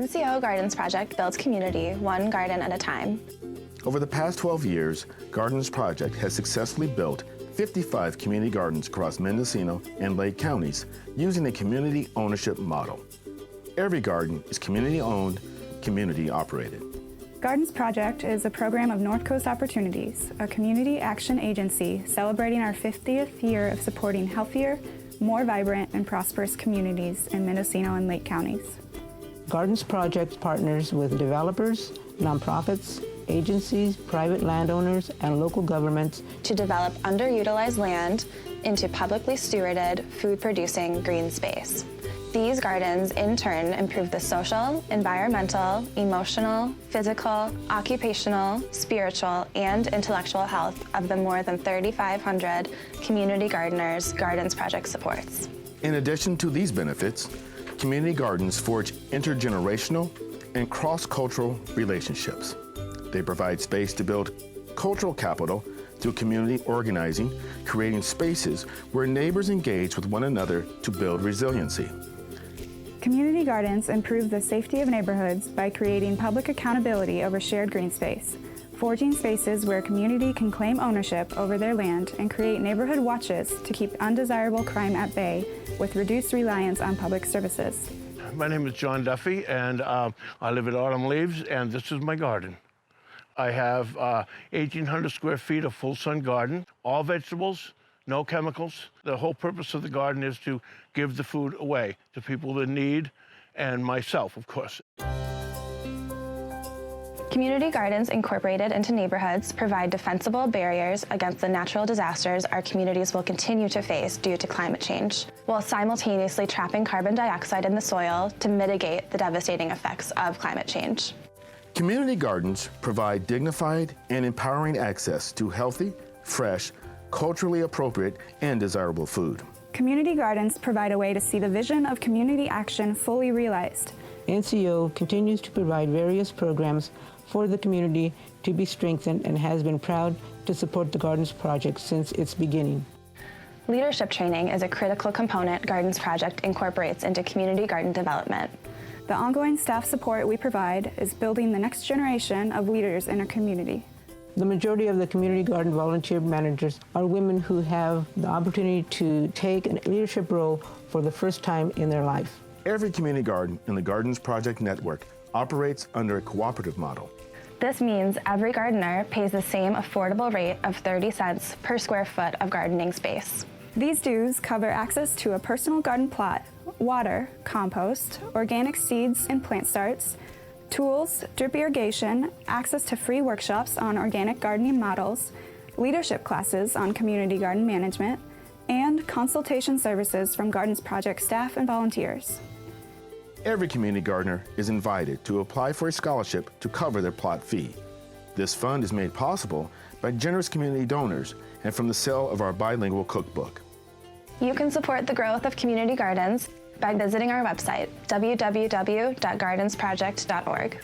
NCO Gardens Project builds community one garden at a time. Over the past 12 years, Gardens Project has successfully built 55 community gardens across Mendocino and Lake counties using a community ownership model. Every garden is community-owned, community-operated. Gardens Project is a program of North Coast Opportunities, a community action agency celebrating our 50th year of supporting healthier, more vibrant, and prosperous communities in Mendocino and Lake counties. Gardens Project partners with developers, nonprofits, agencies, private landowners, and local governments To develop underutilized land into publicly stewarded, food-producing green space. These gardens, in turn, improve the social, environmental, emotional, physical, occupational, spiritual, and intellectual health of the more than 3,500 community gardeners Gardens Project supports. In addition to these benefits, community gardens forge intergenerational and cross-cultural relationships. They provide space to build cultural capital through community organizing, creating spaces where neighbors engage with one another to build resiliency. Community gardens improve the safety of neighborhoods by creating public accountability over shared green space, forging spaces where community can claim ownership over their land and create neighborhood watches to keep undesirable crime at bay with reduced reliance on public services. My name is John Duffy, and I live at Autumn Leaves, and this is my garden. I have 1,800 square feet of full sun garden, all vegetables, no chemicals. The whole purpose of the garden is to give the food away to people in need, and myself, of course. Community gardens incorporated into neighborhoods provide defensible barriers against the natural disasters our communities will continue to face due to climate change, while simultaneously trapping carbon dioxide in the soil to mitigate the devastating effects of climate change. Community gardens provide dignified and empowering access to healthy, fresh, culturally appropriate, and desirable food. Community gardens provide a way to see the vision of community action fully realized. NCO continues to provide various programs for the community to be strengthened and has been proud to support the Gardens Project since its beginning. Leadership training is a critical component Gardens Project incorporates into community garden development. The ongoing staff support we provide is building the next generation of leaders in our community. The majority of the community garden volunteer managers are women who have the opportunity to take a leadership role for the first time in their life. Every community garden in the Gardens Project network operates under a cooperative model. This means every gardener pays the same affordable rate of 30 cents per square foot of gardening space. These dues cover access to a personal garden plot, water, compost, organic seeds and plant starts, tools, drip irrigation, access to free workshops on organic gardening models, leadership classes on community garden management, and consultation services from Gardens Project staff and volunteers. Every community gardener is invited to apply for a scholarship to cover their plot fee. This fund is made possible by generous community donors and from the sale of our bilingual cookbook. You can support the growth of community gardens by visiting our website, www.gardensproject.org.